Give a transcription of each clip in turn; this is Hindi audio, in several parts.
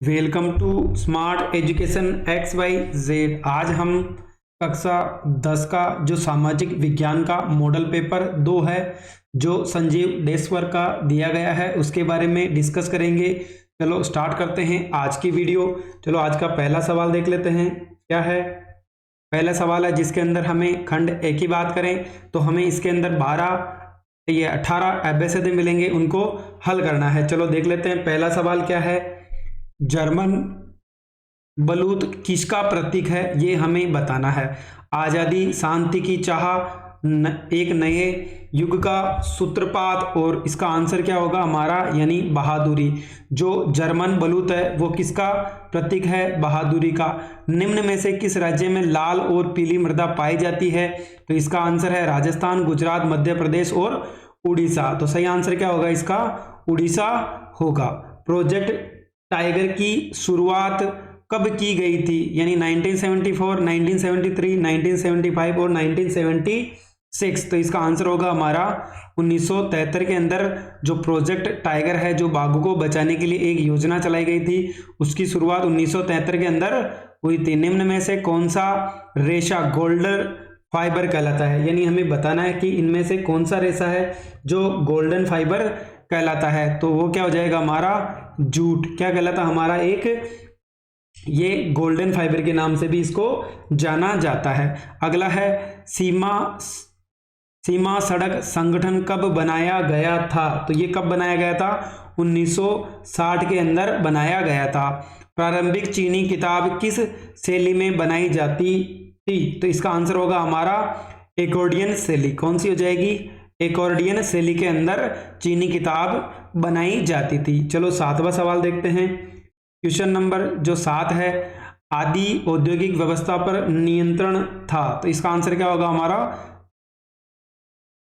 Welcome to smart education X Y Z. आज हम कक्षा 10 का जो सामाजिक विज्ञान का मॉडल पेपर 2 है जो संजीव डेस्वर का दिया गया है उसके बारे में डिस्कस करेंगे। चलो स्टार्ट करते हैं आज की वीडियो। चलो आज का पहला सवाल देख लेते हैं। क्या है पहला सवाल है जिसके अंदर हमें खंड ए की बात करें तो हमें इसके अंदर 18 एबेसिड मिलेंगे, उनको हल करना है। चलो देख लेते हैं पहला सवाल क्या है। जर्मन बलूत किसका प्रतीक है ये हमें बताना है। आजादी, शांति की चाह, एक नए युग का सूत्रपात, और इसका आंसर क्या होगा हमारा यानी बहादुरी। जो जर्मन बलूत है वो किसका प्रतीक है? बहादुरी का। निम्न में से किस राज्य में लाल और पीली मृदा पाई जाती है? तो इसका आंसर है राजस्थान, गुजरात, मध्य प्रदेश और उड़ीसा। तो सही आंसर क्या होगा इसका? उड़ीसा होगा। प्रोजेक्ट टाइगर की शुरुआत कब की गई थी? यानी 1974, 1973, 1975 और 1976। तो इसका आंसर होगा हमारा 1973 के अंदर जो प्रोजेक्ट टाइगर है, जो बाघों को बचाने के लिए एक योजना चलाई गई थी, उसकी शुरुआत 1973 के अंदर हुई थी। निम्न में से कौन सा रेशा गोल्डन फाइबर कहलाता है? यानी हमें बताना है कि इनमें से कौन सा रेशा है जो गोल्डन फाइबर कहलाता है। तो वो क्या हो जाएगा हमारा? जूट। क्या कहलाता हमारा? ये गोल्डन फाइबर के नाम से भी इसको जाना जाता है। अगला है सीमा सड़क संगठन कब बनाया गया था? तो ये कब बनाया गया था? 1960 के अंदर बनाया गया था। प्रारंभिक चीनी किताब किस शैली में बनाई जाती थी? तो इसका आंसर होगा हमारा एकॉर्डियन शैली। कौन सी हो जाएगी? एकॉर्डियन शैली के अंदर चीनी किताब बनाई जाती थी। चलो 7वां सवाल देखते हैं। क्वेश्चन नंबर जो 7 है, आदि औद्योगिक व्यवस्था पर नियंत्रण था। तो इसका आंसर क्या होगा हमारा?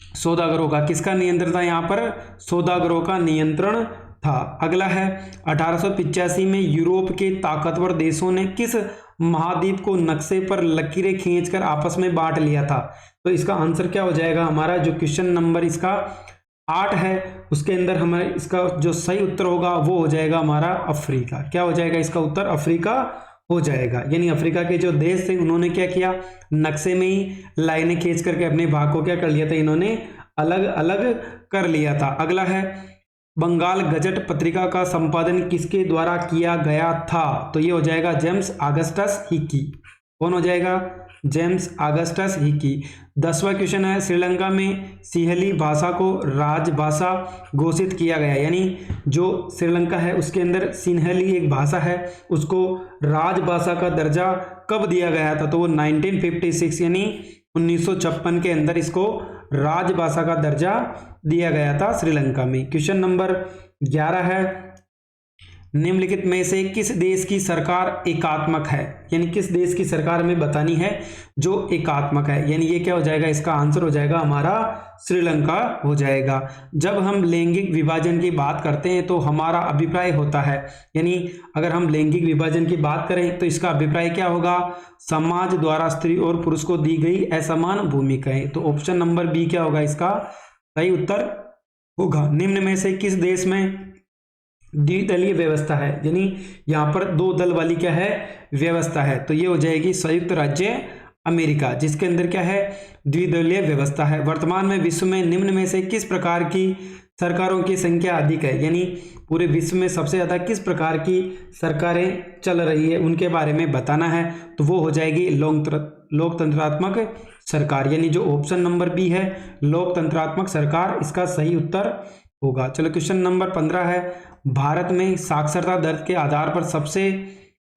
सौदागरों का। किसका नियंत्रण था यहाँ पर? सौदागरों का नियंत्रण था। अगला है 1885 में यूरोप के ताकतवर देशों ने किस महाद्वीप को नक्शे पर लकीरें खींचकर आपस में बांट लिया था? तो इसका आंसर क्या हो जाएगा हमारा? जो क्वेश्चन नंबर इसका 8 है उसके अंदर हमारे इसका जो सही उत्तर होगा वो हो जाएगा हमारा अफ्रीका। क्या हो जाएगा इसका उत्तर? अफ्रीका हो जाएगा। यानी अफ्रीका के जो देश थे उन्होंने क्या किया? नक्शे में ही लाइनें खींच करके अपने भाग को क्या कर लिया था? इन्होंने अलग अलग कर लिया था। अगला है बंगाल गजट पत्रिका का संपादन किसके द्वारा किया गया था? तो ये हो जाएगा जेम्स ऑगस्टस हिकी। कौन हो जाएगा? James Augustus Hicky. 10वां क्वेश्चन है, श्रीलंका में सिंहली भाषा को राजभाषा घोषित किया गया। यानी जो श्रीलंका है उसके अंदर सिंहली एक भाषा है, उसको राजभाषा का दर्जा कब दिया गया था? तो वो 1956 यानी 1956 के अंदर इसको राजभाषा का दर्जा दिया गया था श्रीलंका में। क्वेश्चन नंबर 11 है, निम्नलिखित में से किस देश की सरकार एकात्मक है? यानी किस देश की सरकार हमें बतानी है जो एकात्मक है। यानी ये क्या हो जाएगा? इसका आंसर हो जाएगा हमारा श्रीलंका हो जाएगा। जब हम लैंगिक विभाजन की बात करते हैं तो हमारा अभिप्राय होता है, यानी अगर हम लैंगिक विभाजन की बात करें तो इसका अभिप्राय क्या होगा? समाज द्वारा स्त्री और पुरुष को दी गई असमान भूमिकाएं। तो ऑप्शन नंबर बी क्या होगा इसका सही उत्तर होगा। निम्न में से किस देश में द्विदलीय व्यवस्था है? यानी यहाँ पर 2 दल वाली क्या है? व्यवस्था है। तो ये हो जाएगी संयुक्त राज्य अमेरिका, जिसके अंदर क्या है? द्विदलीय व्यवस्था है। वर्तमान में विश्व में निम्न में से किस प्रकार की सरकारों की संख्या अधिक है? यानी पूरे विश्व में सबसे ज्यादा किस प्रकार की सरकारें चल रही है उनके बारे में बताना है। तो वो हो जाएगी लोकतंत्रात्मक सरकार। यानी जो ऑप्शन नंबर बी है लोकतंत्रात्मक सरकार, इसका सही उत्तर होगा। चलो क्वेश्चन नंबर 15 है, भारत में साक्षरता दर के आधार पर सबसे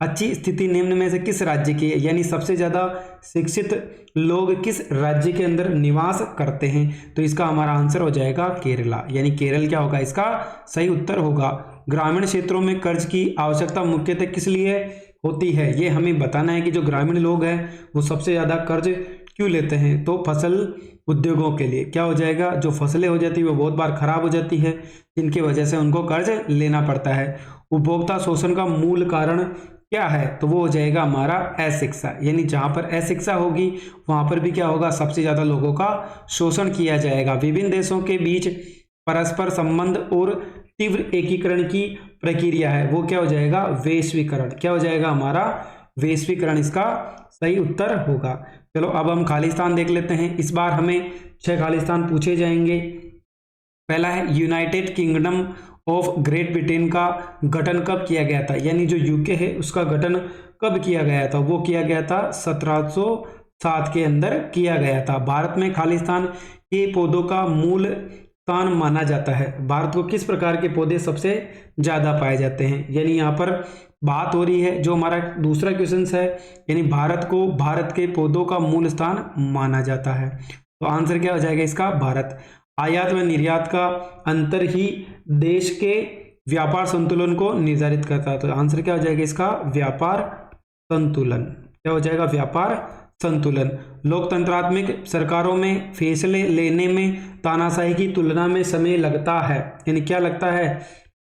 अच्छी स्थिति निम्न में से किस राज्य की है? यानी सबसे ज्यादा शिक्षित लोग किस राज्य के अंदर निवास करते हैं? तो इसका हमारा आंसर हो जाएगा केरला। यानी केरल क्या होगा? इसका सही उत्तर होगा। ग्रामीण क्षेत्रों में कर्ज की आवश्यकता मुख्यतः किस लिए होती है? ये हमें बताना है कि जो ग्रामीण लोग हैं वो सबसे ज्यादा कर्ज क्यों लेते हैं? तो फसल उद्योगों के लिए। क्या हो जाएगा? जो फसलें हो जाती है वो बहुत बार खराब हो जाती है, जिनकी वजह से उनको कर्ज लेना पड़ता है। उपभोक्ता शोषण का मूल कारण क्या है? तो वो हो जाएगा हमारा अशिक्षा। यानी जहां पर अशिक्षा होगी वहां पर भी क्या होगा? सबसे ज्यादा लोगों का शोषण किया जाएगा। विभिन्न देशों के बीच परस्पर संबंध और तीव्र एकीकरण की प्रक्रिया है वो क्या हो जाएगा, वैश्वीकरण। क्या हो जाएगा हमारा, वैश्वीकरण इसका सही उत्तर होगा। चलो अब हम खालिस्तान देख लेते हैं। इस बार हमें 6 खालिस्तान पूछे जाएंगे। पहला है United kingdom of great Britain का गठन कब किया गया था, यानी जो यूके है उसका गठन कब किया गया था, वो किया गया था 1707 के अंदर किया गया था। भारत में खालिस्तान के पौधों का मूल स्थान माना जाता है। भारत को किस प्रकार के पौधे सबसे ज्यादा पाए जाते हैं, यानी यहाँ पर बात हो रही है जो हमारा दूसरा क्वेश्चन है, यानी भारत को भारत के पौधों का मूल स्थान माना जाता है। तो आंसर क्या हो जाएगा इसका, भारत। आयात व निर्यात का अंतर ही देश के व्यापार संतुलन को निर्धारित करता है। तो आंसर क्या हो जाएगा इसका, व्यापार संतुलन। क्या हो जाएगा, व्यापार संतुलन। लोकतंत्रात्मक सरकारों में फैसले लेने में तानाशाही की तुलना में समय लगता है, यानी क्या लगता है,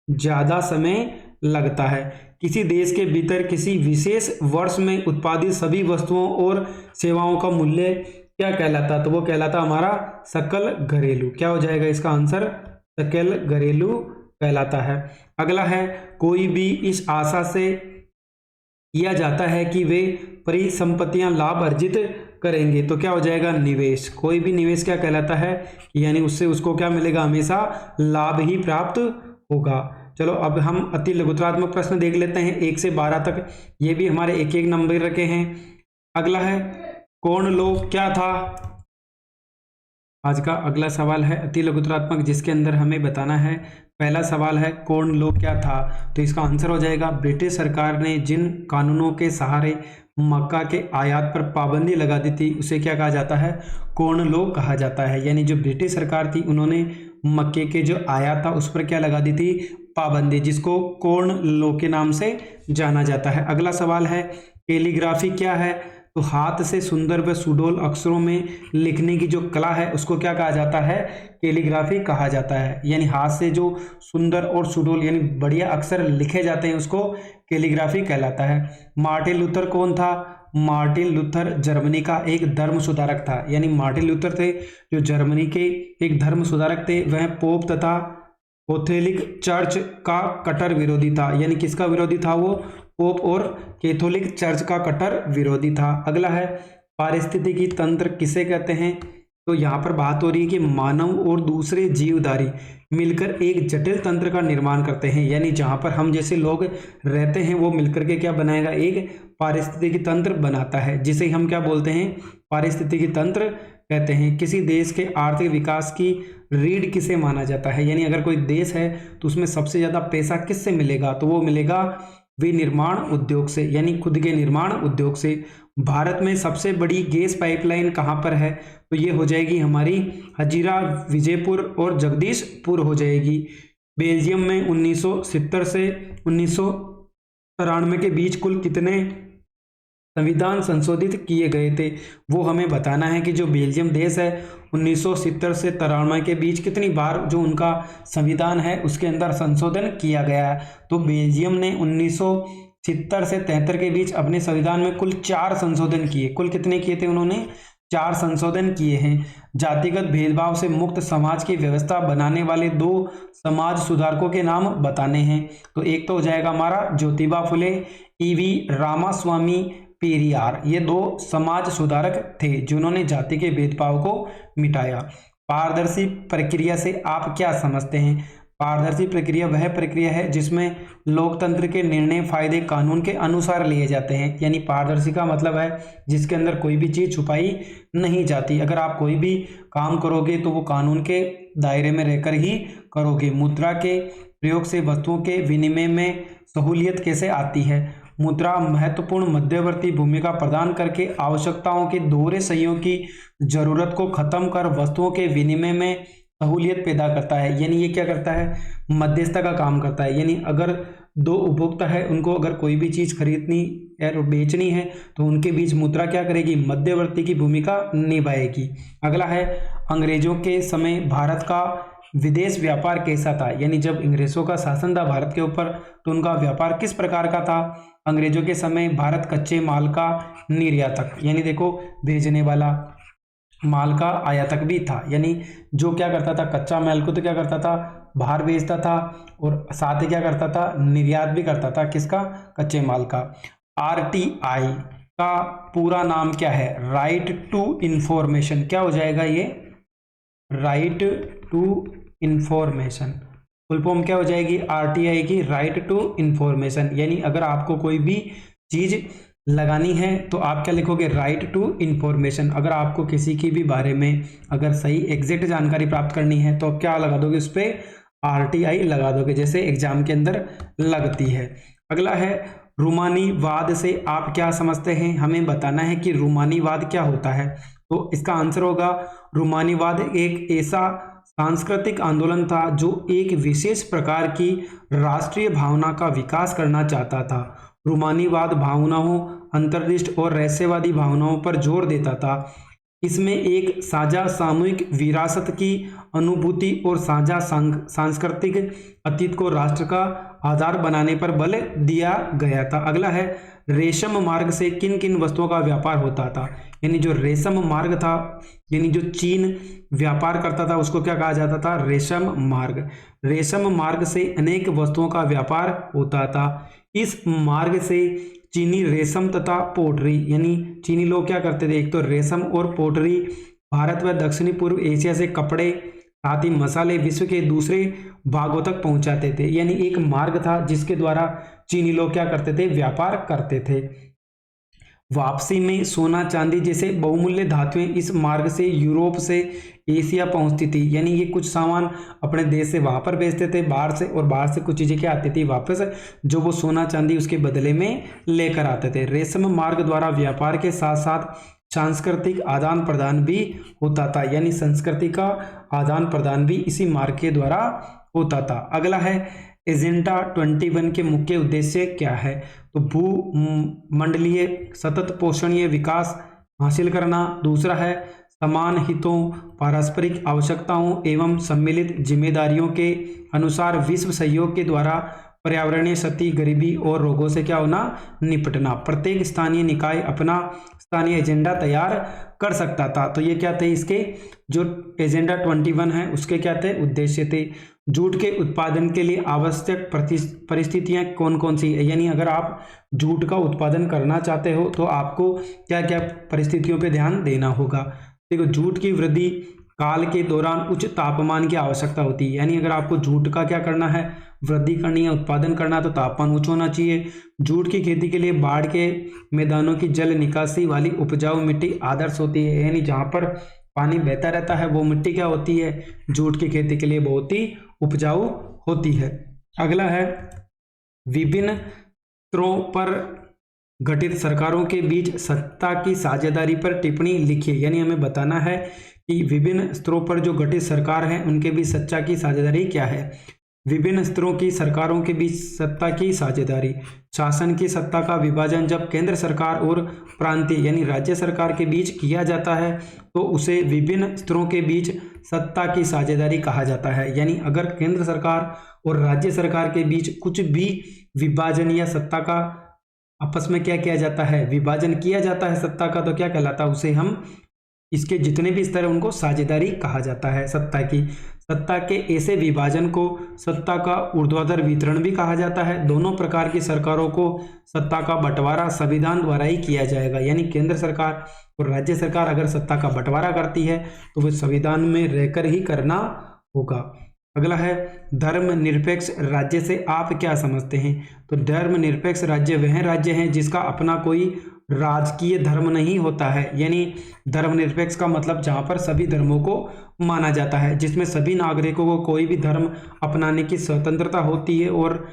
ज्यादा समय लगता है। किसी देश के भीतर किसी विशेष वर्ष में उत्पादित सभी वस्तुओं और सेवाओं का मूल्य क्या कहलाता, तो वो कहलाता हमारा सकल घरेलू। क्या हो जाएगा इसका आंसर, सकल घरेलू कहलाता है। अगला है, कोई भी इस आशा से किया जाता है कि वे परिसंपत्तियां लाभ अर्जित करेंगे, तो क्या हो जाएगा, निवेश। कोई भी निवेश क्या कहलाता है, यानी उससे उसको क्या मिलेगा, हमेशा लाभ ही प्राप्त होगा। चलो अब हम अति लघुत्रात्मक प्रश्न देख लेते हैं 1 से 12 तक। ये भी हमारे एक एक नंबर रखे हैं। अगला है, कौन लोग क्या था। आज का अगला सवाल है अति लघुत्रात्मक, जिसके अंदर हमें बताना है। पहला सवाल है, कौन लोग क्या था, तो इसका आंसर हो जाएगा, ब्रिटिश सरकार ने जिन कानूनों के सहारे मक्का के आयात पर पाबंदी लगा दी थी उसे क्या कहा जाता है, कौन लोग कहा जाता है। यानी जो ब्रिटिश सरकार थी उन्होंने मक्के के जो आयात था उस पर क्या लगा दी थी, पाबंदी, जिसको कौन लोग के नाम से जाना जाता है। अगला सवाल है, कैलीग्राफी क्या है, तो हाथ से सुंदर व सुडौल अक्षरों में लिखने की जो कला है उसको क्या कहा जाता है, कैलीग्राफी कहा जाता है। यानी हाथ से जो सुंदर और सुडौल यानी बढ़िया अक्षर लिखे जाते हैं उसको कैलीग्राफी कहलाता है। मार्टिन लूथर कौन था, मार्टिन लूथर जर्मनी का एक धर्म सुधारक था। यानी मार्टिन लूथर थे जो जर्मनी के एक धर्म सुधारक थे। वह पोप तथा कैथोलिक चर्च का कट्टर विरोधी था। यानी किसका विरोधी था वो, पोप और कैथोलिक चर्च का कट्टर विरोधी था। अगला है, पारिस्थितिकी तंत्र किसे कहते हैं, तो यहाँ पर बात हो रही है कि मानव और दूसरे जीवधारी मिलकर एक जटिल तंत्र का निर्माण करते हैं। यानी जहाँ पर हम जैसे लोग रहते हैं वो मिलकर के क्या बनाएगा, एक पारिस्थितिकी तंत्र बनाता है, जिसे हम क्या बोलते हैं, पारिस्थितिकी तंत्र कहते हैं। किसी देश के आर्थिक विकास की रीढ़ किसे माना जाता है, यानी अगर कोई देश है तो उसमें सबसे ज्यादा पैसा किससे मिलेगा, तो वो मिलेगा विनिर्माण उद्योग से, यानी खुद के निर्माण उद्योग से। भारत में सबसे बड़ी गैस पाइपलाइन कहाँ पर है, तो ये हो जाएगी हमारी हजीरा, विजयपुर और जगदीशपुर हो जाएगी। बेल्जियम में 1970 से 1993 के बीच कुल कितने संविधान संशोधित किए गए थे, वो हमें बताना है कि जो बेल्जियम देश है 1970 से 93 के बीच कितनी बार जो उनका संविधान है उसके अंदर संशोधन किया गया है। तो बेल्जियम ने 1970 से 73 के बीच अपने संविधान में कुल 4 संशोधन किए। कुल कितने किए थे उन्होंने, 4 संशोधन किए हैं। जातिगत भेदभाव से मुक्त समाज की व्यवस्था बनाने वाले 2 समाज सुधारकों के नाम बताने हैं। तो एक तो हो जाएगा हमारा ज्योतिबा फुले, ईवी रामास्वामी पेरियार। ये 2 समाज सुधारक थे जिन्होंने जाति के भेदभाव को मिटाया। पारदर्शी प्रक्रिया से आप क्या समझते हैं, पारदर्शी प्रक्रिया वह प्रक्रिया है जिसमें लोकतंत्र के निर्णय फायदे कानून के अनुसार लिए जाते हैं। यानी पारदर्शी का मतलब है जिसके अंदर कोई भी चीज छुपाई नहीं जाती। अगर आप कोई भी काम करोगे तो वो कानून के दायरे में रहकर ही करोगे। मुद्रा के प्रयोग से वस्तुओं के विनिमय में सहूलियत कैसे आती है, मुद्रा महत्वपूर्ण मध्यवर्ती भूमिका प्रदान करके आवश्यकताओं के दोहरे सहयोग की जरूरत को खत्म कर वस्तुओं के विनिमय में सहूलियत पैदा करता है। यानी ये क्या करता है, मध्यस्थता का काम करता है। यानी अगर 2 उपभोक्ता है, उनको अगर कोई भी चीज खरीदनी और बेचनी है तो उनके बीच मुद्रा क्या करेगी, मध्यवर्ती की भूमिका निभाएगी। अगला है, अंग्रेजों के समय भारत का विदेश व्यापार कैसा था। यानी जब अंग्रेजों का शासन था भारत के ऊपर तो उनका व्यापार किस प्रकार का था। अंग्रेजों के समय भारत कच्चे माल का निर्यातक, यानी देखो भेजने वाला, माल का आयातक भी था। यानी जो क्या करता था, कच्चा माल को तो क्या करता था बाहर भेजता था और साथ ही क्या करता था, निर्यात भी करता था, किसका, कच्चे माल का। आरटीआई का पूरा नाम क्या है, राइट टू इंफॉर्मेशन, क्या हो जाएगा ये, right to information, full form क्या हो जाएगी आरटीआई की, राइट टू इंफॉर्मेशन। यानी अगर आपको कोई भी चीज लगानी है तो आप क्या लिखोगे, राइट टू इंफॉर्मेशन। अगर आपको किसी की भी बारे में अगर सही एग्जैक्ट जानकारी प्राप्त करनी है तो आप क्या लगा दोगे, उस पर आरटीआई लगा दोगे, जैसे एग्जाम के अंदर लगती है। अगला है रूमानीवाद से आप क्या समझते हैं, हमें बताना है कि रूमानीवाद क्या होता है। तो इसका आंसर होगा, रूमानीवाद एक ऐसा सांस्कृतिक आंदोलन था जो एक विशेष प्रकार की राष्ट्रीय भावना का विकास करना चाहता था। रूमानीवाद भावनाओं, अंतर्दृष्टि और रहस्यवादी भावनाओं पर जोर देता था। इसमें एक साझा सामूहिक विरासत की अनुभूति और साझा सांस्कृतिक अतीत को राष्ट्र का आधार बनाने पर बल दिया गया था। अगला है, रेशम मार्ग से किन किन वस्तुओं का व्यापार होता था। यानी जो रेशम मार्ग था, यानी जो चीन व्यापार करता था उसको क्या कहा जाता था, रेशम मार्ग। रेशम मार्ग से अनेक वस्तुओं का व्यापार होता था। इस मार्ग से चीनी रेशम तथा पोटरी, यानी चीनी लोग क्या करते थे, एक तो रेशम और पोटरी भारत व दक्षिणी पूर्व एशिया से कपड़े साथ ही मसाले विश्व के दूसरे भागों तक पहुंचाते थे। यानी एक मार्ग था जिसके द्वारा चीनी लोग क्या करते थे, व्यापार करते थे। वापसी में सोना चांदी जैसे बहुमूल्य धातुएं इस मार्ग से यूरोप से एशिया पहुंचती थी। यानी ये कुछ सामान अपने देश से वहां पर भेजते थे बाहर से, और बाहर से कुछ चीजें क्या आती थी वापस, जो वो सोना चांदी उसके बदले में लेकर आते थे। रेशम मार्ग द्वारा व्यापार के साथ साथ सांस्कृतिक आदान प्रदान भी होता था। यानी संस्कृति का आदान प्रदान भी इसी मार्ग के द्वारा होता था। अगला है, एजेंडा 21 के मुख्य उद्देश्य क्या है। तो भूमंडलीय सतत पोषणीय विकास हासिल करना। दूसरा है, समान हितों, पारस्परिक आवश्यकताओं एवं सम्मिलित जिम्मेदारियों के अनुसार विश्व सहयोग के द्वारा पर्यावरणीय क्षति, गरीबी और रोगों से क्या होना, निपटना। प्रत्येक स्थानीय निकाय अपना स्थानीय एजेंडा तैयार कर सकता था। तो ये क्या थे, इसके जो एजेंडा 21 है उसके क्या थे, उद्देश्य थे। जूट के उत्पादन के लिए आवश्यक परिस्थितियां कौन कौन सी है। यानी अगर आप जूट का उत्पादन करना चाहते हो तो आपको क्या क्या परिस्थितियों पे ध्यान देना होगा। देखो, जूट की वृद्धि काल के दौरान उच्च तापमान की आवश्यकता होती है। यानी अगर आपको जूट का क्या करना है, वृद्धि करनी है, उत्पादन करना है, तो तापमान उच्च होना चाहिए। जूट की खेती के लिए बाढ़ के मैदानों की जल निकासी वाली उपजाऊ मिट्टी आदर्श होती है। यानी जहाँ पर पानी बहता रहता है वो मिट्टी क्या होती है, जूट की खेती के लिए बहुत ही उपजाऊ होती है। अगला है, विभिन्न स्तरों पर गठित सरकारों के बीच सत्ता की साझेदारी पर टिप्पणी लिखिए। यानी हमें बताना है कि विभिन्न स्तरों पर जो गठित सरकार है उनके बीच सत्ता की साझेदारी क्या है। विभिन्न स्तरों की सरकारों के बीच सत्ता की साझेदारी, शासन की सत्ता का विभाजन जब केंद्र सरकार और प्रांतीय यानी राज्य सरकार के बीच किया जाता है तो उसे विभिन्न स्तरों के बीच सत्ता की साझेदारी कहा जाता है। यानी अगर केंद्र सरकार और राज्य सरकार के बीच कुछ भी विभाजन या सत्ता का आपस में क्या किया जाता है, विभाजन किया जाता है सत्ता का, तो क्या कहलाता है, उसे हम इसके जितने भी स्तर है उनको साझेदारी कहा जाता है। सत्ता के ऐसे विभाजन को सत्ता का ऊर्ध्वाधर वितरण भी कहा जाता है। दोनों प्रकार की सरकारों को सत्ता का बंटवारा संविधान द्वारा ही किया जाएगा। यानी केंद्र सरकार और राज्य सरकार अगर सत्ता का बंटवारा करती है तो वह संविधान में रहकर ही करना होगा। अगला है, धर्मनिरपेक्ष राज्य से आप क्या समझते हैं। तो धर्मनिरपेक्ष राज्य वह राज्य है जिसका अपना कोई राजकीय धर्म नहीं होता है। यानी धर्मनिरपेक्ष का मतलब जहाँ पर सभी धर्मों को माना जाता है, जिसमें सभी नागरिकों को कोई भी धर्म अपनाने की स्वतंत्रता होती है और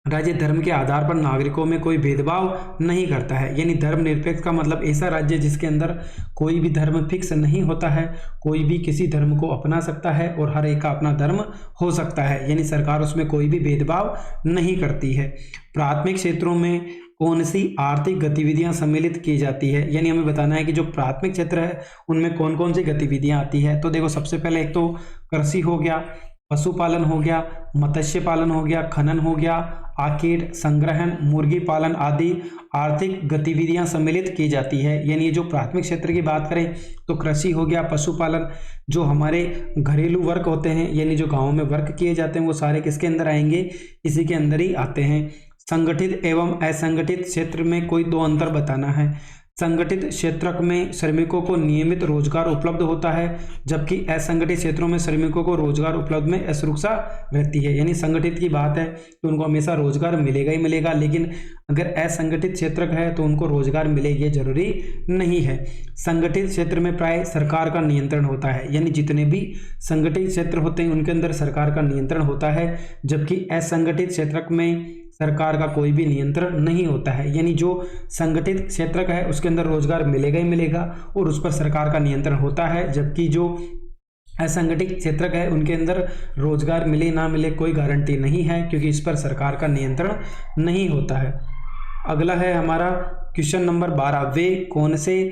राज्य धर्म के आधार पर नागरिकों में कोई भेदभाव नहीं करता है। यानी धर्मनिरपेक्ष का मतलब ऐसा राज्य जिसके अंदर कोई भी धर्म फिक्स नहीं होता है, कोई भी किसी धर्म को अपना सकता है और हर एक का अपना धर्म हो सकता है। यानी सरकार उसमें कोई भी भेदभाव नहीं करती है। प्राथमिक क्षेत्रों में कौन सी आर्थिक गतिविधियां सम्मिलित की जाती है। यानी हमें बताना है कि जो प्राथमिक क्षेत्र है उनमें कौन कौन सी गतिविधियां आती है। तो देखो, सबसे पहले एक तो कृषि हो गया, पशुपालन हो गया, मत्स्य पालन हो गया, खनन हो गया, आर्केड, संग्रहण, मुर्गी पालन आदि आर्थिक गतिविधियां सम्मिलित की जाती है। यानी ये जो प्राथमिक क्षेत्र की बात करें तो कृषि हो गया, पशुपालन, जो हमारे घरेलू वर्क होते हैं यानी जो गाँव में वर्क किए जाते हैं वो सारे किसके अंदर आएंगे, इसी के अंदर ही आते हैं। संगठित एवं असंगठित क्षेत्र में कोई दो अंतर बताना है। संगठित क्षेत्र में श्रमिकों को नियमित रोजगार उपलब्ध होता है, जबकि असंगठित क्षेत्रों में श्रमिकों को रोजगार उपलब्ध में असुरक्षा रहती है। यानी संगठित की बात है तो उनको हमेशा रोजगार मिलेगा ही मिलेगा, लेकिन अगर असंगठित क्षेत्र है तो उनको रोजगार मिलेगी ये जरूरी नहीं है। संगठित क्षेत्र में प्राय सरकार का नियंत्रण होता है, यानी जितने भी संगठित क्षेत्र होते हैं उनके अंदर सरकार का नियंत्रण होता है, जबकि असंगठित क्षेत्र में सरकार का कोई भी नियंत्रण नहीं होता है। यानी जो संगठित क्षेत्र है उसके अंदर रोजगार मिलेगा ही मिलेगा और उस पर सरकार का नियंत्रण होता है, जबकि जो असंगठित क्षेत्र है उनके अंदर रोजगार मिले ना मिले कोई गारंटी नहीं है, क्योंकि इस पर सरकार का नियंत्रण नहीं होता है। अगला है हमारा क्वेश्चन नंबर 12, वे कौन से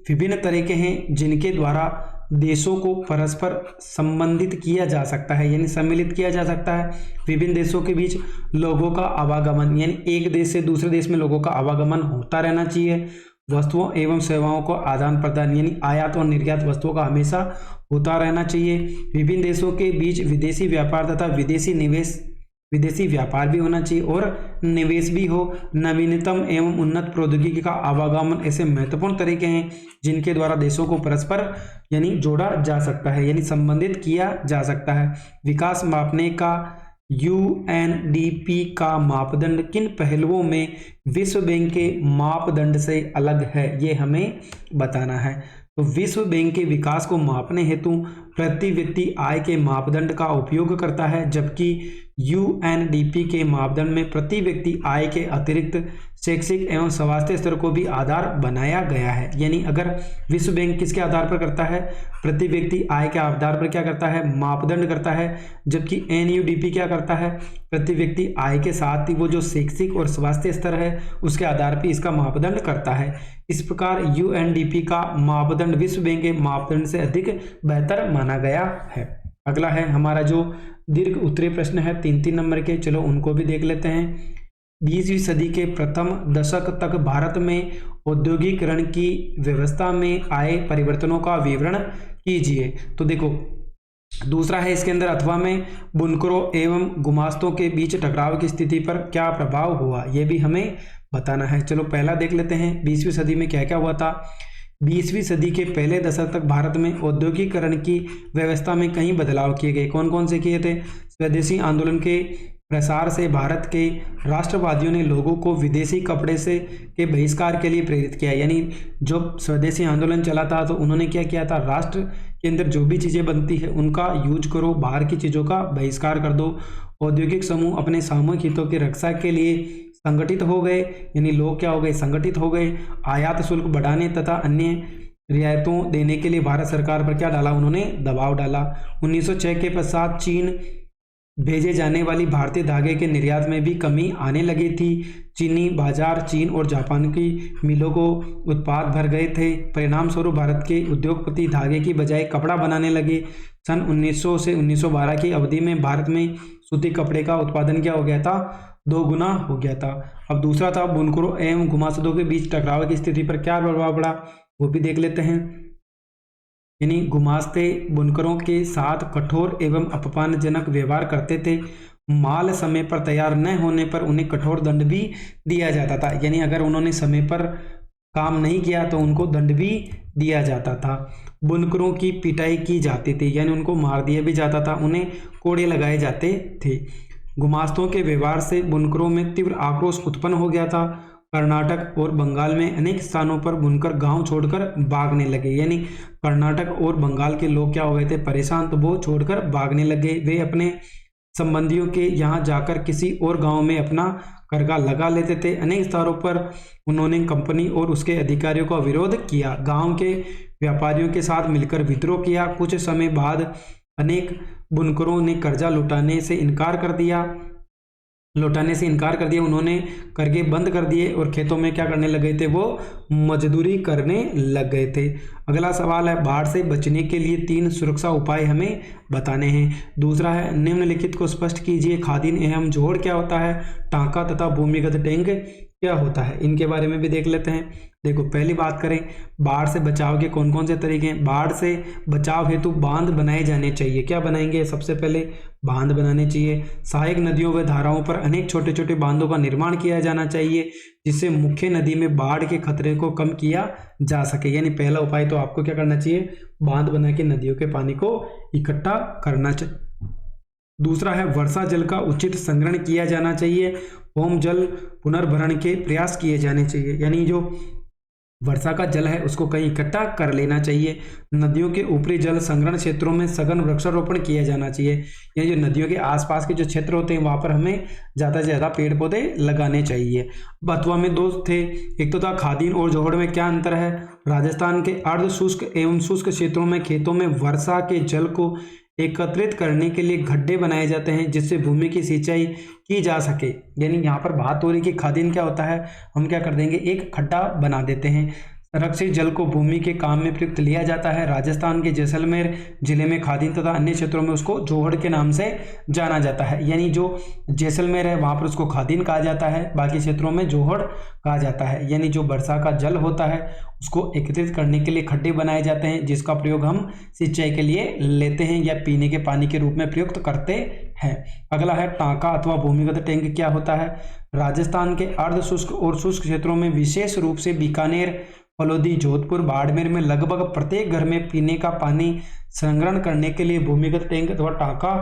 विभिन्न तरीके हैं जिनके द्वारा देशों को परस्पर संबंधित किया जा सकता है, यानी सम्मिलित किया जा सकता है। विभिन्न देशों के बीच लोगों का आवागमन, यानी एक देश से दूसरे देश में लोगों का आवागमन होता रहना चाहिए। वस्तुओं एवं सेवाओं को आदान प्रदान, यानी आयात और निर्यात वस्तुओं का हमेशा होता रहना चाहिए। विभिन्न देशों के बीच विदेशी व्यापार तथा विदेशी व्यापार भी होना चाहिए और निवेश भी हो। नवीनतम एवं उन्नत प्रौद्योगिकी का आवागमन ऐसे महत्वपूर्ण तरीके हैं जिनके द्वारा देशों को परस्पर यानी जोड़ा जा सकता है, यानी संबंधित किया जा सकता है। विकास मापने का यूएनडीपी का मापदंड किन पहलुओं में विश्व बैंक के मापदंड से अलग है, ये हमें बताना है। तो विश्व बैंक के विकास को मापने हेतु प्रति व्यक्ति आय के मापदंड का उपयोग करता है, जबकि यूएनडीपी के मापदंड में प्रति व्यक्ति आय के अतिरिक्त शैक्षिक एवं स्वास्थ्य स्तर को भी आधार बनाया गया है। यानी अगर विश्व बैंक किसके आधार पर करता है, प्रति व्यक्ति आय के आधार पर क्या करता है, मापदंड करता है, जबकि एनयूडीपी क्या करता है, प्रति व्यक्ति आय के साथ ही वो जो शैक्षिक और स्वास्थ्य स्तर है उसके आधार पर इसका मापदंड करता है। इस प्रकार यूएनडीपी का मापदंड विश्व बैंक के मापदंड से अधिक बेहतर माना गया है। अगला है हमारा जो दीर्घ उत्तरीय प्रश्न है 3-3 नंबर के, चलो उनको भी देख लेते हैं। 20वीं सदी के प्रथम दशक तक भारत में औद्योगिकरण की व्यवस्था में आए परिवर्तनों का विवरण कीजिए। तो देखो दूसरा है इसके अंदर, अथवा में बुनकरों एवं गुमास्तों के बीच टकराव की स्थिति पर क्या प्रभाव हुआ, ये भी हमें बताना है। चलो पहला देख लेते हैं 20वीं सदी में क्या क्या हुआ था। 20वीं सदी के पहले दशक तक भारत में औद्योगिकरण की व्यवस्था में कई बदलाव किए गए। कौन कौन से किए थे? स्वदेशी आंदोलन के प्रसार से भारत के राष्ट्रवादियों ने लोगों को विदेशी कपड़े से के बहिष्कार के लिए प्रेरित किया। यानी जब स्वदेशी आंदोलन चला था तो उन्होंने क्या किया था, राष्ट्र के अंदर जो भी चीज़ें बनती है उनका यूज करो, बाहर की चीज़ों का बहिष्कार कर दो। औद्योगिक समूह अपने सामूहिक हितों की रक्षा के लिए संगठित हो गए, यानी लोग क्या हो गए, संगठित हो गए। आयात शुल्क बढ़ाने तथा अन्य रियायतों देने के लिए भारत सरकार पर क्या डाला, उन्होंने दबाव डाला। 1906 के पश्चात चीन भेजे जाने वाली भारतीय धागे के निर्यात में भी कमी आने लगी थी। चीनी बाजार चीन और जापान की मिलों को उत्पाद भर गए थे। परिणाम स्वरूप भारत के उद्योगपति धागे की बजाय कपड़ा बनाने लगे। सन 1900 से 1912 की अवधि में भारत में सूती कपड़े का उत्पादन क्या हो गया था, 2 गुना हो गया था। अब दूसरा था बुनकरों एवं गुमास्तों के बीच टकराव की स्थिति पर क्या प्रभाव पड़ा, वो भी देख लेते हैं। यानी गुमास्ते बुनकरों के साथ कठोर एवं अपमानजनक व्यवहार करते थे। माल समय पर तैयार न होने पर उन्हें कठोर दंड भी दिया जाता था। यानी अगर उन्होंने समय पर काम नहीं किया तो उनको दंड भी दिया जाता था। बुनकरों की पिटाई की जाती थी, यानी उनको मार दिया भी जाता था, उन्हें कोड़े लगाए जाते थे। गुमास्तों के व्यवहार से बुनकरों में तीव्र आक्रोश उत्पन्न हो गया था। कर्नाटक और बंगाल में अनेक स्थानों पर बुनकर गांव छोड़कर भागने लगे। यानी कर्नाटक और बंगाल के लोग क्या हो गए थे, परेशान, तो वो छोड़कर भागने लगे। वे अपने संबंधियों के यहाँ जाकर किसी और गांव में अपना करगा लगा लेते थे। अनेक स्थानों पर उन्होंने कंपनी और उसके अधिकारियों का विरोध किया। गांव के व्यापारियों के साथ मिलकर विद्रोह किया। कुछ समय बाद अनेक बुनकरों ने कर्जा लौटाने से इनकार कर दिया। उन्होंने करगे बंद कर दिए और खेतों में क्या करने लगे थे, वो मजदूरी करने लग गए थे। अगला सवाल है बाढ़ से बचने के लिए 3 सुरक्षा उपाय हमें बताने हैं। दूसरा है निम्नलिखित को स्पष्ट कीजिए, खादिन एवं जोड़ क्या होता है, टांका तथा भूमिगत टैंक क्या होता है, इनके बारे में भी देख लेते हैं। देखो पहली बात करें बाढ़ से बचाव के कौन कौन से तरीके हैं। बाढ़ से बचाव हेतु बांध बनाए जाने चाहिए। क्या बनाएंगे, सबसे पहले बांध बनाने चाहिए। सहायक नदियों व धाराओं पर अनेक छोटे छोटे बांधों का निर्माण किया जाना चाहिए जिससे मुख्य नदी में बाढ़ के खतरे को कम किया जा सके। यानी पहला उपाय तो आपको क्या करना चाहिए, बांध बना के नदियों के पानी को इकट्ठा करना चाहिए। दूसरा है वर्षा जल का उचित संग्रहण किया जाना चाहिए। भूम जल पुनर्भरण के प्रयास किए जाने चाहिए, यानी जो वर्षा का जल है उसको कहीं इकट्ठा कर लेना चाहिए। नदियों के ऊपरी जल संग्रहण क्षेत्रों में सघन वृक्षारोपण किया जाना चाहिए। ये जो नदियों के आसपास के जो क्षेत्र होते हैं वहां पर हमें ज़्यादा से ज़्यादा पेड़ पौधे लगाने चाहिए। बथुआ में 2 थे, एक तो था खादीन और जोहड़ में क्या अंतर है। राजस्थान के अर्ध शुष्क एवं शुष्क क्षेत्रों में खेतों में वर्षा के जल को एकत्रित करने के लिए गड्ढे बनाए जाते हैं जिससे भूमि की सिंचाई की जा सके। यानी यहाँ पर बात हो रही कि खादीन क्या होता है, हम क्या कर देंगे, एक खड्डा बना देते हैं। संरक्षित जल को भूमि के काम में प्रयुक्त लिया जाता है। राजस्थान के जैसलमेर जिले में खादीन तथा अन्य क्षेत्रों में उसको जोहड़ के नाम से जाना जाता है। यानी जो जैसलमेर है वहाँ पर उसको खादीन कहा जाता है, बाकी क्षेत्रों में जोहड़ कहा जाता है। यानी जो वर्षा का जल होता है उसको एकत्रित करने के लिए खड्डे बनाए जाते हैं जिसका प्रयोग हम सिंचाई के लिए लेते हैं या पीने के पानी के रूप में प्रयुक्त करते हैं। अगला है टांका अथवा भूमिगत टैंक क्या होता है। राजस्थान के अर्ध शुष्क और शुष्क क्षेत्रों में विशेष रूप से बीकानेर, फलोदी, जोधपुर, बाड़मेर में लगभग प्रत्येक घर में पीने का पानी संग्रहण करने के लिए भूमिगत टैंक अथवा टांका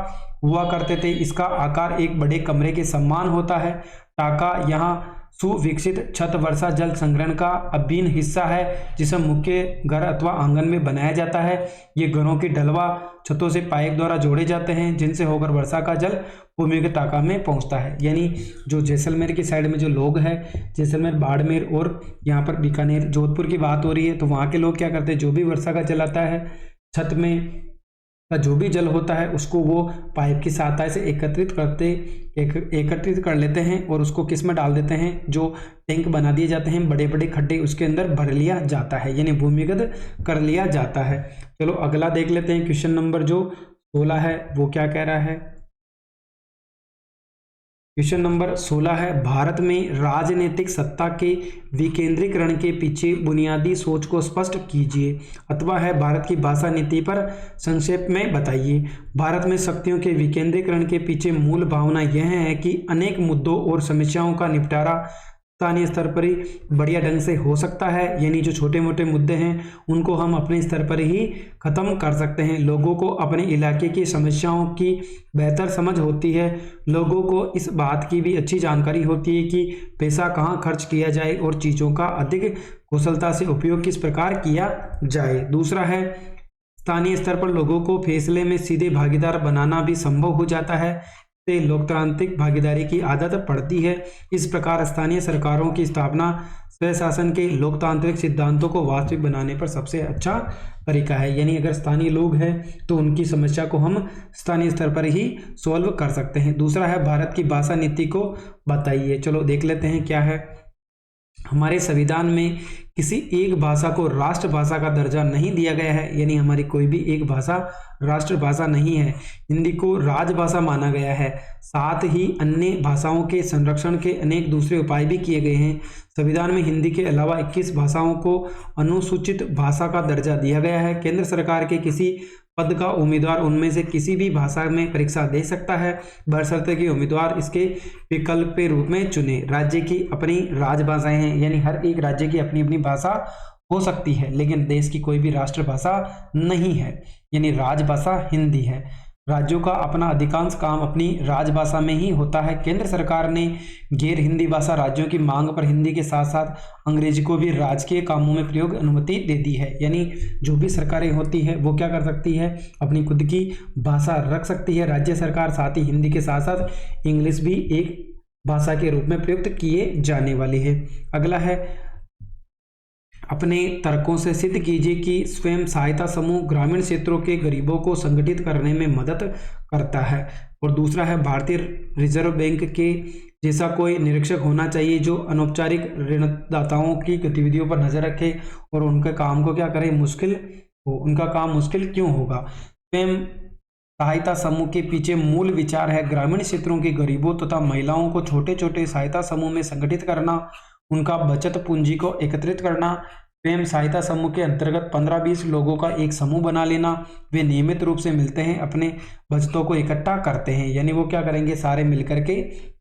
हुआ करते थे। इसका आकार एक बड़े कमरे के समान होता है। टांका यहाँ सुविकसित छत वर्षा जल संग्रहण का अभिन्न हिस्सा है जिसे मुख्य घर अथवा आंगन में बनाया जाता है। ये घरों की ढलवा छतों से पाइप द्वारा जोड़े जाते हैं जिनसे होकर वर्षा का जल भूमिगत टांका में पहुंचता है। यानी जो जैसलमेर की साइड में जो लोग हैं, जैसलमेर, बाड़मेर और यहाँ पर बीकानेर, जोधपुर की बात हो रही है, तो वहाँ के लोग क्या करते हैं, जो भी वर्षा का जल आता है छत में का जो भी जल होता है उसको वो पाइप की सहायता से एकत्रित कर लेते हैं और उसको किस में डाल देते हैं, जो टैंक बना दिए जाते हैं बड़े बड़े खड्डे, उसके अंदर भर लिया जाता है, यानी भूमिगत कर लिया जाता है। चलो अगला देख लेते हैं। क्वेश्चन नंबर जो 16 है वो क्या कह रहा है। क्वेश्चन नंबर 16 है भारत में राजनीतिक सत्ता के विकेंद्रीकरण के पीछे बुनियादी सोच को स्पष्ट कीजिए अथवा है भारत की भाषा नीति पर संक्षेप में बताइए। भारत में शक्तियों के विकेंद्रीकरण के पीछे मूल भावना यह है कि अनेक मुद्दों और समस्याओं का निपटारा स्थानीय स्तर पर ही बढ़िया ढंग से हो सकता है। यानी जो छोटे मोटे मुद्दे हैं उनको हम अपने स्तर पर ही खत्म कर सकते हैं। लोगों को अपने इलाके की समस्याओं की बेहतर समझ होती है। लोगों को इस बात की भी अच्छी जानकारी होती है कि पैसा कहाँ खर्च किया जाए और चीज़ों का अधिक कुशलता से उपयोग किस प्रकार किया जाए। दूसरा है स्थानीय स्तर पर लोगों को फैसले में सीधे भागीदार बनाना भी संभव हो जाता है, से लोकतांत्रिक भागीदारी की आदत पड़ती है। इस प्रकार स्थानीय सरकारों की स्थापना स्वशासन के लोकतांत्रिक सिद्धांतों को वास्तविक बनाने पर सबसे अच्छा तरीका है। यानी अगर स्थानीय लोग हैं तो उनकी समस्या को हम स्थानीय स्तर पर ही सॉल्व कर सकते हैं। दूसरा है भारत की भाषा नीति को बताइए। चलो देख लेते हैं क्या है। हमारे संविधान में किसी एक भाषा को राष्ट्रभाषा का दर्जा नहीं दिया गया है, यानी हमारी कोई भी एक भाषा राष्ट्रभाषा नहीं है। हिंदी को राजभाषा माना गया है। साथ ही अन्य भाषाओं के संरक्षण के अनेक दूसरे उपाय भी किए गए हैं। संविधान में हिंदी के अलावा 21 भाषाओं को अनुसूचित भाषा का दर्जा दिया गया है। केंद्र सरकार के किसी पद का उम्मीदवार उनमें से किसी भी भाषा में परीक्षा दे सकता है, बशर्ते कि उम्मीदवार इसके विकल्प के रूप में चुने। राज्य की अपनी राजभाषाएं हैं, यानी हर एक राज्य की अपनी अपनी भाषा हो सकती है, लेकिन देश की कोई भी राष्ट्रभाषा नहीं है, यानी राजभाषा हिंदी है। राज्यों का अपना अधिकांश काम अपनी राजभाषा में ही होता है। केंद्र सरकार ने गैर हिंदी भाषा राज्यों की मांग पर हिंदी के साथ साथ अंग्रेजी को भी राजकीय कामों में प्रयोग अनुमति दे दी है। यानी जो भी सरकारें होती है वो क्या कर सकती है, अपनी खुद की भाषा रख सकती है। राज्य सरकार साथ ही हिंदी के साथ साथ इंग्लिश भी एक भाषा के रूप में प्रयुक्त किए जाने वाली है। अगला है अपने तर्कों से सिद्ध कीजिए कि स्वयं सहायता समूह ग्रामीण क्षेत्रों के गरीबों को संगठित करने में मदद करता है। और दूसरा है भारतीय रिजर्व बैंक के जैसा कोई निरीक्षक होना चाहिए जो अनौपचारिक ऋणदाताओं की गतिविधियों पर नजर रखे और उनके काम को क्या करे, मुश्किल हो। उनका काम मुश्किल क्यों होगा? स्वयं सहायता समूह के पीछे मूल विचार है ग्रामीण क्षेत्रों के गरीबों तथा महिलाओं को छोटे छोटे सहायता समूह में संगठित करना, उनका बचत पूंजी को एकत्रित करना। स्वयं सहायता समूह के अंतर्गत 15-20 लोगों का एक समूह बना लेना। वे नियमित रूप से मिलते हैं, अपने बचतों को इकट्ठा करते हैं, यानी वो क्या करेंगे, सारे मिलकर के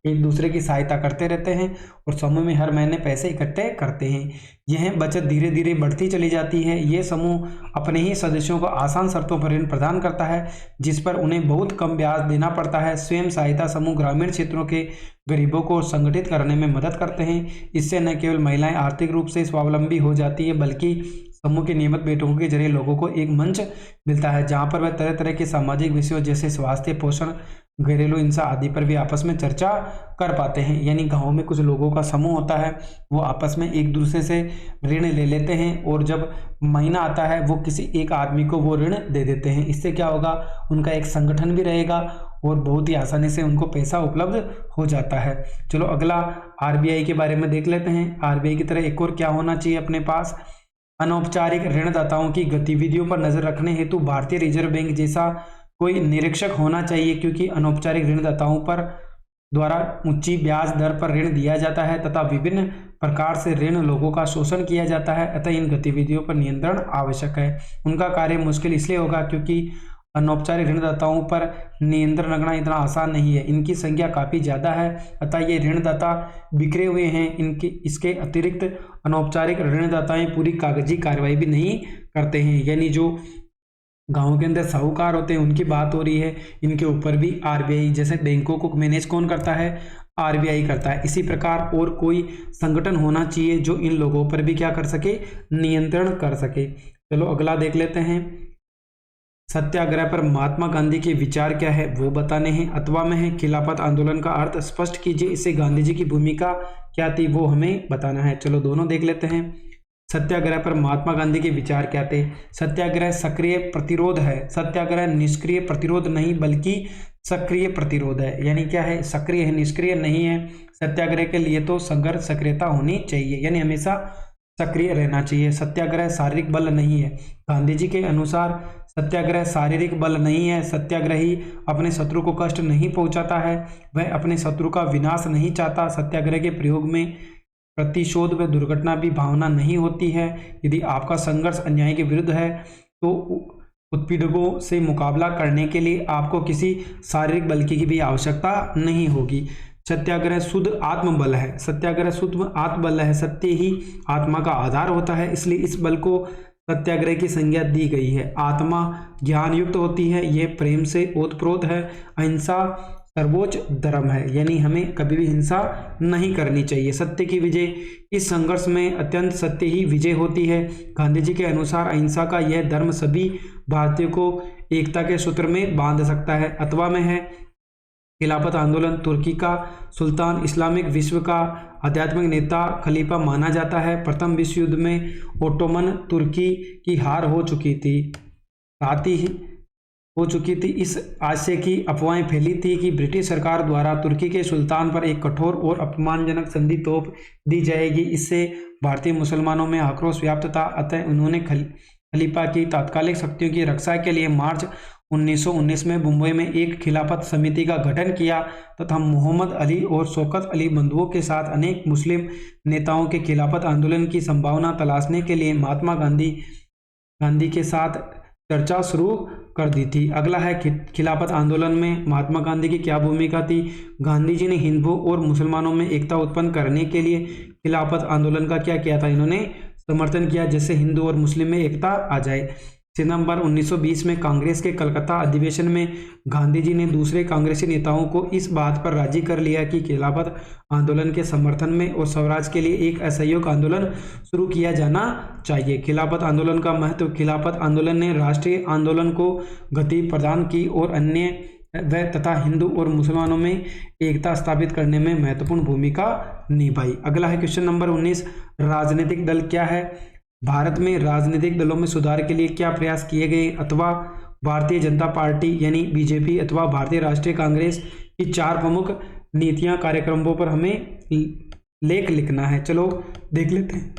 एक दूसरे की सहायता करते रहते हैं और समूह में हर महीने पैसे इकट्ठे करते हैं। यह बचत धीरे धीरे बढ़ती चली जाती है। ये समूह अपने ही सदस्यों को आसान शर्तों पर ऋण प्रदान करता है, जिस पर उन्हें बहुत कम ब्याज देना पड़ता है। स्वयं सहायता समूह ग्रामीण क्षेत्रों के गरीबों को संगठित करने में मदद करते हैं। इससे न केवल महिलाएं आर्थिक रूप से स्वावलंबी हो जाती है, बल्कि समूह की नियमित बैठकों के जरिए लोगों को एक मंच मिलता है, जहां पर वह तरह तरह के सामाजिक विषयों जैसे स्वास्थ्य, पोषण, घरेलू हिंसा आदि पर भी आपस में चर्चा कर पाते हैं। यानी गांव में कुछ लोगों का समूह होता है, वो आपस में एक दूसरे से ऋण ले लेते हैं और जब महीना आता है वो किसी एक आदमी को वो ऋण दे देते हैं। इससे क्या होगा, उनका एक संगठन भी रहेगा और बहुत ही आसानी से उनको पैसा उपलब्ध हो जाता है। चलो अगला आरबीआई के बारे में देख लेते हैं। आरबीआई की तरह एक और क्या होना चाहिए अपने पास, अनौपचारिक ऋणदाताओं की गतिविधियों पर नजर रखने हेतु भारतीय रिजर्व बैंक जैसा कोई निरीक्षक होना चाहिए, क्योंकि अनौपचारिक ऋणदाताओं पर द्वारा ऊंची ब्याज दर पर ऋण दिया जाता है तथा विभिन्न प्रकार से ऋण लोगों का शोषण किया जाता है। अतः इन गतिविधियों पर नियंत्रण आवश्यक है। उनका कार्य मुश्किल इसलिए होगा क्योंकि अनौपचारिक ऋणदाताओं पर नियंत्रण रखना इतना आसान नहीं है। इनकी संख्या काफ़ी ज़्यादा है, अतः ये ऋणदाता बिखरे हुए हैं। इसके अतिरिक्त अनौपचारिक ऋणदाताएं पूरी कागजी कार्रवाई भी नहीं करते हैं, यानी जो गांव के अंदर साहूकार होते हैं उनकी बात हो रही है। इनके ऊपर भी आरबीआई जैसे बैंकों को मैनेज कौन करता है, आरबीआई करता है। इसी प्रकार और कोई संगठन होना चाहिए जो इन लोगों पर भी क्या कर सके, नियंत्रण कर सके। चलो अगला देख लेते हैं। सत्याग्रह पर महात्मा गांधी के विचार क्या है वो बताने हैं। अथवा में है खिलाफत आंदोलन का अर्थ स्पष्ट कीजिए, इससे गांधी जी की भूमिका क्या थी वो हमें बताना है। चलो दोनों देख लेते हैं। सत्याग्रह पर महात्मा गांधी के विचार क्या थे। सत्याग्रह सक्रिय प्रतिरोध है। सत्याग्रह निष्क्रिय प्रतिरोध नहीं बल्कि सक्रिय प्रतिरोध है। यानी क्या है, सक्रिय है, निष्क्रिय नहीं है। सत्याग्रह के लिए तो संघर्ष सक्रियता होनी चाहिए, यानी हमेशा सक्रिय रहना चाहिए। सत्याग्रह शारीरिक बल नहीं है। गांधी जी के अनुसार सत्याग्रह शारीरिक बल नहीं है। सत्याग्रही अपने शत्रु को कष्ट नहीं पहुंचाता है, वह अपने शत्रु का विनाश नहीं चाहता। सत्याग्रह के प्रयोग में प्रतिशोध व दुर्घटना भी भावना नहीं होती है। यदि आपका संघर्ष अन्याय के विरुद्ध है तो उत्पीड़कों से मुकाबला करने के लिए आपको किसी शारीरिक बल की भी आवश्यकता नहीं होगी। सत्याग्रह शुद्ध आत्मबल है। सत्याग्रह शुद्ध आत्मबल है। सत्य ही आत्मा का आधार होता है, इसलिए इस बल को सत्याग्रह की संज्ञा दी गई है। आत्मा ज्ञान युक्त होती है, यह प्रेम से ओतप्रोत है। अहिंसा सर्वोच्च धर्म है, यानी हमें कभी भी हिंसा नहीं करनी चाहिए। सत्य की विजय, इस संघर्ष में अत्यंत सत्य ही विजय होती है। गांधी जी के अनुसार अहिंसा का यह धर्म सभी भारतीयों को एकता के सूत्र में बांध सकता है। अथवा में है खिलाफत आंदोलन, तुर्की का सुल्तान इस्लामिक विश्व का आध्यात्मिक नेता खलीफा माना जाता है। प्रथम विश्व युद्ध में ओटोमन तुर्की की हार हो चुकी थी। इस आशय की अफवाहें फैली थी कि ब्रिटिश सरकार द्वारा तुर्की के सुल्तान पर एक कठोर और अपमानजनक संधि तोप दी जाएगी। इससे भारतीय मुसलमानों में आक्रोश व्याप्त था, अतः उन्होंने खलीफा की तात्कालिक शक्तियों की रक्षा के लिए मार्च 1919 में मुंबई में एक खिलाफत समिति का गठन किया तथा मोहम्मद अली और शौकत अली बंधुओं के साथ अनेक मुस्लिम नेताओं के खिलाफत आंदोलन की संभावना तलाशने के लिए महात्मा गांधी के साथ चर्चा शुरू कर दी थी। अगला है खिलाफत आंदोलन में महात्मा गांधी की क्या भूमिका थी। गांधी जी ने हिंदुओं और मुसलमानों में एकता उत्पन्न करने के लिए खिलाफत आंदोलन का क्या किया था, इन्होंने समर्थन किया, जिससे हिंदू और मुस्लिम में एकता आ जाए। सितंबर 1920 में कांग्रेस के कलकत्ता अधिवेशन में गांधी जी ने दूसरे कांग्रेसी नेताओं को इस बात पर राजी कर लिया कि खिलाफत आंदोलन के समर्थन में और स्वराज के लिए एक असहयोग आंदोलन शुरू किया जाना चाहिए। खिलाफत आंदोलन का महत्व। खिलाफत आंदोलन ने राष्ट्रीय आंदोलन को गति प्रदान की और अन्य तथा हिंदू और मुसलमानों में एकता स्थापित करने में महत्वपूर्ण भूमिका निभाई। अगला है क्वेश्चन नंबर 19, राजनीतिक दल क्या है। भारत में राजनीतिक दलों में सुधार के लिए क्या प्रयास किए गए। अथवा भारतीय जनता पार्टी यानी बीजेपी अथवा भारतीय राष्ट्रीय कांग्रेस की चार प्रमुख नीतियां कार्यक्रमों पर हमें लेख लिखना है। चलो देख लेते हैं।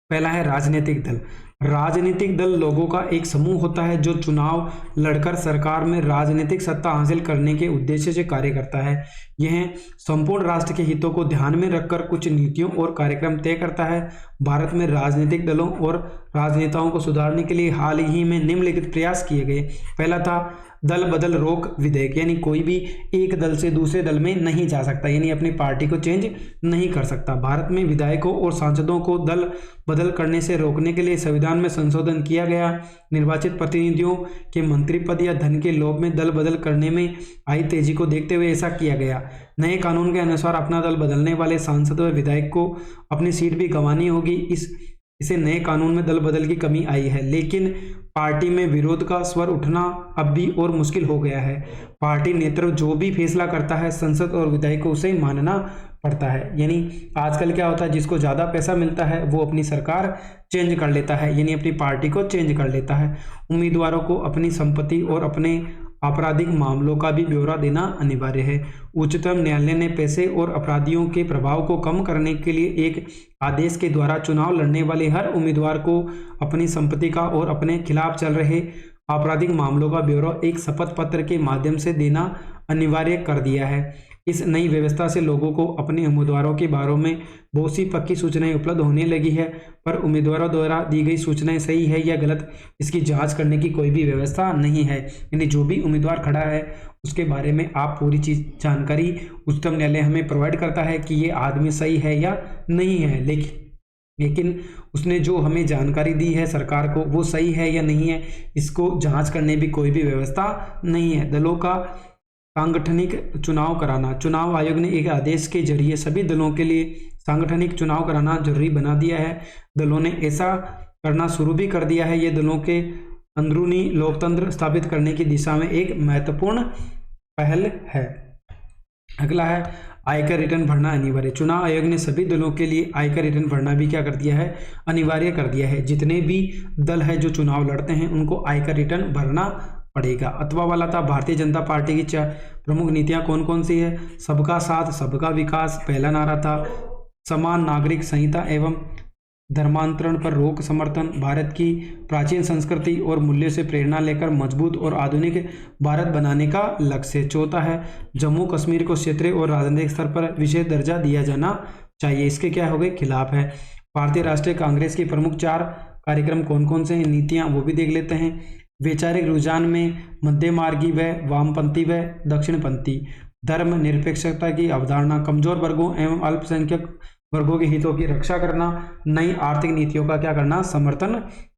पहला है राजनीतिक दल। राजनीतिक दल लोगों का एक समूह होता है जो चुनाव लड़कर सरकार में राजनीतिक सत्ता हासिल करने के उद्देश्य से कार्य करता है। यह संपूर्ण राष्ट्र के हितों को ध्यान में रखकर कुछ नीतियों और कार्यक्रम तय करता है। भारत में राजनीतिक दलों और राजनेताओं को सुधारने के लिए हाल ही में निम्नलिखित प्रयास किए गए। पहला था दल बदल रोक विधेयक, यानी कोई भी एक दल से दूसरे दल में नहीं जा सकता, यानी अपनी पार्टी को चेंज नहीं कर सकता। भारत में विधायकों और सांसदों को दल बदल करने से रोकने के लिए संविधान में संशोधन किया गया। निर्वाचित प्रतिनिधियों के मंत्री पद या धन के लोभ में दल बदल करने में आई तेजी को देखते हुए ऐसा किया गया। नए कानून के अनुसार अपना दल बदलने वाले सांसद व विधायक को अपनी सीट भी गंवानी होगी। इसे नए कानून में दल बदल की कमी आई है, लेकिन पार्टी में विरोध का स्वर उठना अब भी और मुश्किल हो गया है। पार्टी नेतृत्व जो भी फैसला करता है संसद और विधायक को उसे मानना पड़ता है। यानी आजकल क्या होता है, जिसको ज़्यादा पैसा मिलता है वो अपनी सरकार चेंज कर लेता है, यानी अपनी पार्टी को चेंज कर लेता है। उम्मीदवारों को अपनी संपत्ति और अपने आपराधिक मामलों का भी ब्यौरा देना अनिवार्य है। उच्चतम न्यायालय ने पैसे और अपराधियों के प्रभाव को कम करने के लिए एक आदेश के द्वारा चुनाव लड़ने वाले हर उम्मीदवार को अपनी संपत्ति का और अपने खिलाफ चल रहे आपराधिक मामलों का ब्यौरा एक शपथ पत्र के माध्यम से देना अनिवार्य कर दिया है। इस नई व्यवस्था से लोगों को अपने उम्मीदवारों के बारे में बहुत सी पक्की सूचनाएं उपलब्ध होने लगी है, पर उम्मीदवारों द्वारा दी गई सूचनाएं सही है या गलत इसकी जांच करने की कोई भी व्यवस्था नहीं है। यानी जो भी उम्मीदवार खड़ा है उसके बारे में आप पूरी चीज जानकारी उच्चतम न्यायालय हमें प्रोवाइड करता है कि ये आदमी सही है या नहीं है, लेकिन उसने जो हमें जानकारी दी है सरकार को वो सही है या नहीं है, इसको जांच करने भी कोई भी व्यवस्था नहीं है। दलों का सांगठनिक चुनाव कराना। चुनाव आयोग ने एक आदेश के जरिए सभी दलों के लिए सांगठनिक चुनाव कराना जरूरी बना दिया है। दलों ने ऐसा करना शुरू भी कर दिया है। ये दलों के अंदरूनी लोकतंत्र स्थापित करने की दिशा में एक महत्वपूर्ण पहल है। अगला है आयकर रिटर्न भरना अनिवार्य। चुनाव आयोग ने सभी दलों के लिए आयकर रिटर्न भरना भी क्या कर दिया है, अनिवार्य कर दिया है। जितने भी दल है जो चुनाव लड़ते हैं उनको आयकर रिटर्न भरना पड़ेगा। अथवा वाला था भारतीय जनता पार्टी की प्रमुख नीतियां कौन कौन सी है। सबका साथ सबका विकास पहला नारा था। समान नागरिक संहिता एवं धर्मांतरण पर रोक समर्थन। भारत की प्राचीन संस्कृति और मूल्यों से प्रेरणा लेकर मजबूत और आधुनिक भारत बनाने का लक्ष्य। चौथा है जम्मू कश्मीर को क्षेत्रीय और राजनीतिक स्तर पर विशेष दर्जा दिया जाना चाहिए। इसके क्या हो गए, खिलाफ है। भारतीय राष्ट्रीय कांग्रेस की प्रमुख 4 कार्यक्रम कौन कौन से हैं, नीतियां, वो भी देख लेते हैं। वैचारिक रुझान में मध्यमार्गी व वामपंथी व दक्षिणपंथी। धर्म निरपेक्षता की अवधारणा। कमजोर वर्गों एवं अल्पसंख्यक वर्गों के हितों की रक्षा करना। नई आर्थिक नीतियों का क्या करना, समर्थन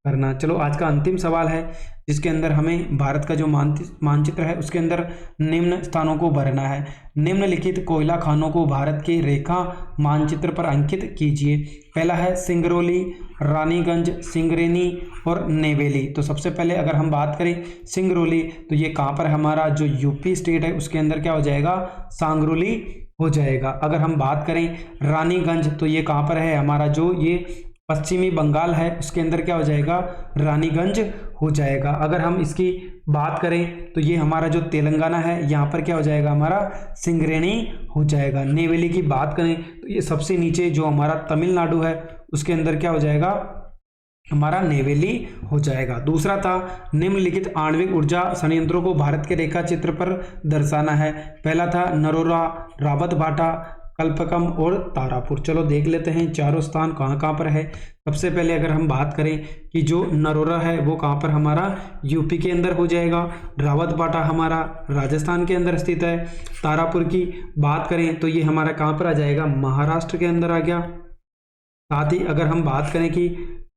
करना। चलो आज का अंतिम सवाल है जिसके अंदर हमें भारत का जो मानचित्र है उसके अंदर निम्न स्थानों को भरना है। निम्नलिखित कोयला खानों को भारत के रेखा मानचित्र पर अंकित कीजिए। पहला है सिंगरौली, रानीगंज, सिंगरेनी और नेवेली। तो सबसे पहले अगर हम बात करें सिंगरौली तो ये कहाँ पर हमारा जो यूपी स्टेट है उसके अंदर क्या हो जाएगा, सांगरोली हो जाएगा। अगर हम बात करें रानीगंज तो ये कहाँ पर है, हमारा जो ये पश्चिमी बंगाल है उसके अंदर क्या हो जाएगा, रानीगंज हो जाएगा। अगर हम इसकी बात करें तो ये हमारा जो तेलंगाना है यहाँ पर क्या हो जाएगा, हमारा सिंगरेनी हो जाएगा। नेवेली की बात करें तो ये सबसे नीचे जो हमारा तमिलनाडु है उसके अंदर क्या हो जाएगा, हमारा नेवेली हो जाएगा। दूसरा था निम्नलिखित आणविक ऊर्जा संयंत्रों को भारत के रेखा चित्र पर दर्शाना है। पहला था नरोरा, रावतभाटा, कल्पकम और तारापुर। चलो देख लेते हैं चारों स्थान कहाँ कहाँ पर है। सबसे पहले अगर हम बात करें कि जो नरोरा है वो कहाँ पर हमारा यूपी के अंदर हो जाएगा। रावतभाटा हमारा राजस्थान के अंदर स्थित है। तारापुर की बात करें तो ये हमारा कहाँ पर आ जाएगा, महाराष्ट्र के अंदर आ गया। साथ ही अगर हम बात करें कि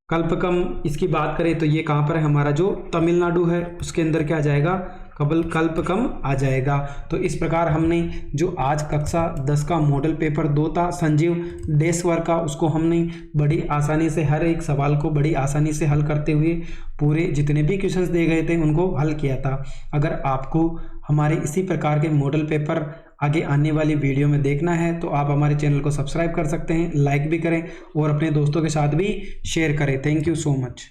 कल्पकम इसकी बात करें तो ये कहाँ पर है, हमारा जो तमिलनाडु है उसके अंदर क्या आ जाएगा, कल्पकम आ जाएगा। तो इस प्रकार हमने जो आज कक्षा 10 का मॉडल पेपर 2 था संजीव देशवर का, उसको हमने बड़ी आसानी से हर एक सवाल को बड़ी आसानी से हल करते हुए पूरे जितने भी क्वेश्चंस दिए गए थे उनको हल किया था। अगर आपको हमारे इसी प्रकार के मॉडल पेपर आगे आने वाली वीडियो में देखना है तो आप हमारे चैनल को सब्सक्राइब कर सकते हैं, लाइक भी करें और अपने दोस्तों के साथ भी शेयर करें। Thank you so much.